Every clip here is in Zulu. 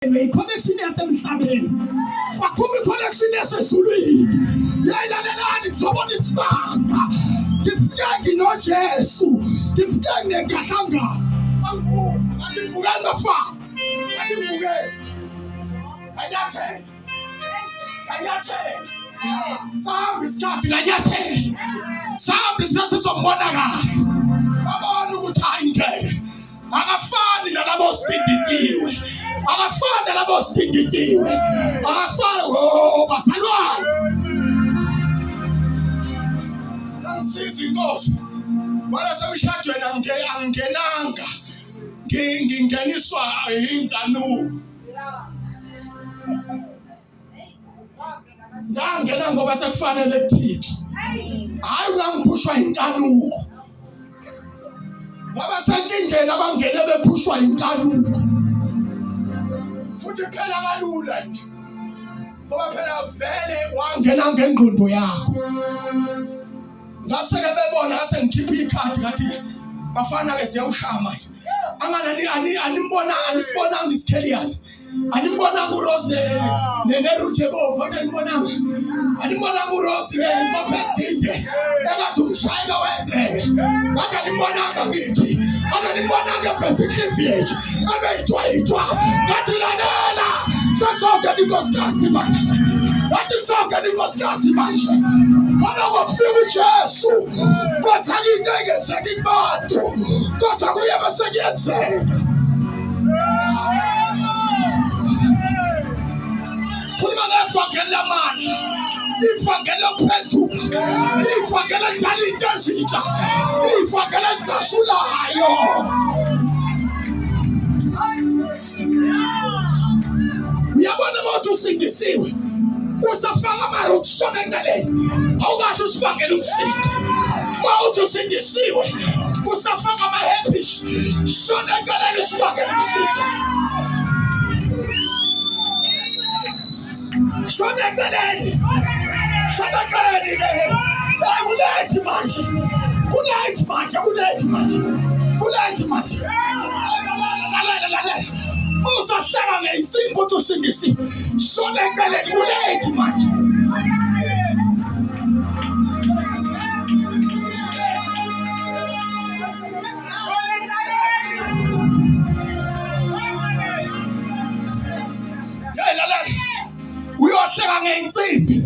i-connection yasemhlabeni kwaphuma i-connection yasezulwini. Yayilalelani ngizobona isimanga, ngifike nginojesu, ngifike nginengahlangano. Angibuka ngathi ngibukeni bafana, ngathi ngibukeni kanyathela sahamba isikhathi kanyathela, sahamba isikhathi sizombona kahle, babona ukuthi hayi ngeke akafani nalabo sidinditiwe, akafani nalabo sidinditiwe, akafani bazalwane. Nangisiza inkosi wala semshadweni angingenanga, ngingeniswa inganu. Ngangena ngoba sekufanele kuthini, hayi ngangiphushwa inkanuko. Ngoba senkingeni abangene bephushwa inkanuko, futhi phela kalula nje ngoba phela vele wangena ngengqondo yakho. Ngase-ke bebona, ngase ngikhipha ikhadi ngathi bafana ke ziyawushaya manje. Anisibonanga isikheliyana, animbonanga uRose neRuth ebovu, animbonanga uRose nenkopho ezinde engathi umshayelo wedeke, ngathi animbonanga kithi, animbonanga eFesiklifi yethu ebeyithwayithwa. Ngathi lalela, sekuzongena inkosikazi manje, ngathi kuzongena inkosikazi manje. Ngoba kufika uJesu kwenzeka into engenzeki kubantu, kodwa kuye bese kuyenzeka. Khuluma ngevangeli lamandla, ivangeli lokuphenduka, ivangeli elidala into ezintsha, ivangeli eligashulayo. Uyabona ukuthi usindisiwe, usafaka amaro ukushona eceleni, awukasho usibangela umsindo. Mawuthi usindisiwe, usafaka ama-happy shona eceleni, usibangela umsindo. Shona eceleni, shona eceleni. Kulethi manje, kulethi manje, kulethi manje, kulethi manje. Lalela, usahlala ngensimbi uthi usindisiwe, shona eceleni, kulethi manje. Uyohleka ngensimbi,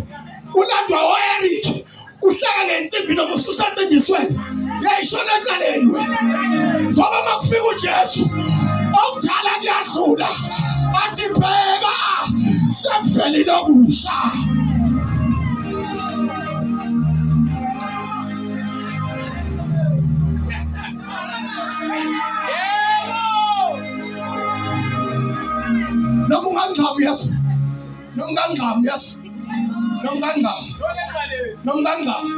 ulandwa o-Eric, uhleka ngensimbi noma ususentshenzisweni, yayishona eceleni wena. Ngoba makufika uJesu, okudala kuyadlula, athi bheka sekuvelile okusha. Noma ungangami yazo, nomngangami yazo, nomngangami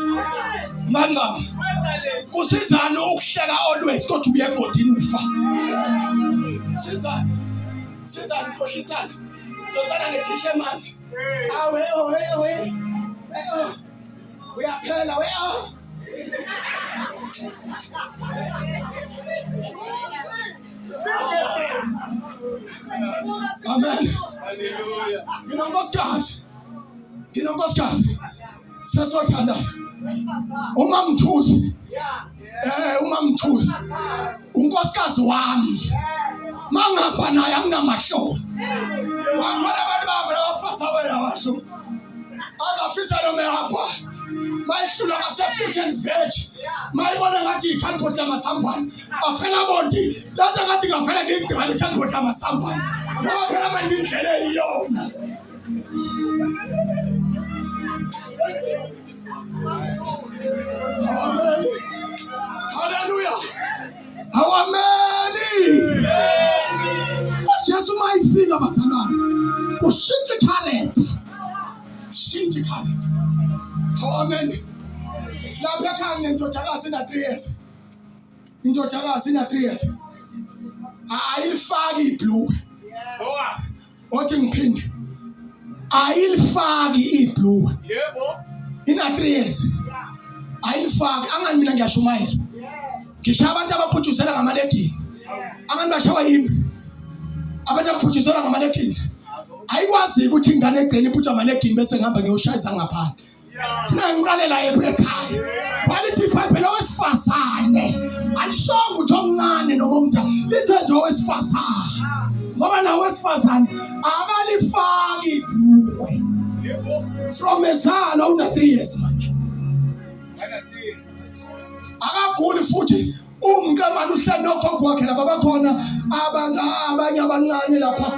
kusizana ukuhleka always kodwa ubuye egodini ufa. Sizani khohlisana zofana ngethisha emanzi. Awe uyaphela Amen. Nginonkosikazi sesothandana uMamthusi, uMamthusi unkosikazi wami, mangihamba naye anginamahloni. Wakhona abantu babo labafazi abayabasho azafisa lo mehamba mayihlula ngase-fruit and veg, mayibona ngathi ikhanibhodi lamasambane afela bondi lati ngathi ngafela ngiyigibala ikhanibhodi lamasambane ngoba phela manje indlela eyiyona. Amen. Hallelujah. Awameni. Jesu mayifika bazalwane, kushintshe character. Shintshe character. Amen. Lapha ekhaya nendodakazi ina 3 years. Indodakazi ina 3 years. Ayilifaki ibhlue. Othi ngiphinde. Ayilifaki ibhlue. Yebo. Ina 3 years. Ayilifaki, angani mina ngiyashumayela. Ngishaya abantu abaphutshuzela ngamalegi. Angani bashawa yimi. abantu abaphutshiswa ngamalekini ayikwazi ukuthi ingane egcina iphutshwa amalekini bese ngihamba ngiyoshayisa ngaphandle. Funa ngiqalela ekhaya. Quality pipe lowesifazane alishonga ukuthi omncane noma omdala lithe nje owesifazane ngoba nawe wesifazane akalifaki ibhlukwe from ezalo una 3 years manje akaguli futhi umnkamani uhlala nogogo wakhe lapha bakhona abanye abancane lapha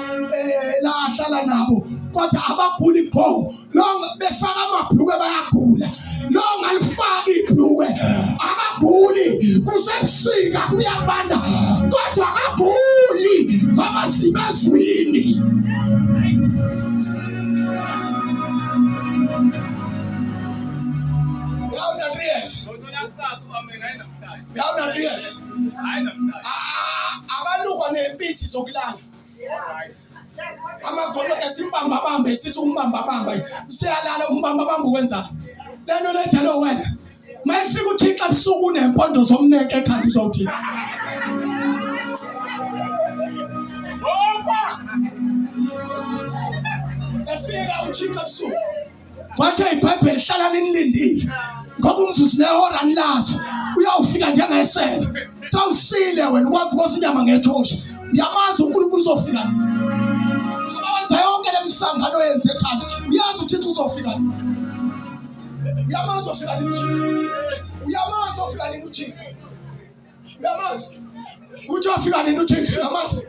la ahlala nabo kodwa abaguli go lo befaka amabhlukwe bayagula lo ngalifaki ibhlukwe akaguli kusebusika kuyabanda kodwa akaguli ngoba simazwini. Akalukwa nempithi zokulala amagoloka simbambabambe sithi umbambabamba usiyalala umbambabamba ukwenzani lento lejalo wena mayifika uthixo ebusuku unempondo zomneke ekhanda uzawuthini efika uthixo ebusuku wathi iBhayibheli lihlala ninilindile ngoba umzuzu nehora nilazo uyawufika njengesela sawusile wena ukwazi ukose inyama ngethosha uyamazi uNkulunkulu uzofika ngoba wenza yonke lemisangano yenze ekhanda uyazi uthixo uzofika uyamazi ufika nini uyamazi ufika nini uthixo uyamazi uthi wafika nini uthixo uyamazi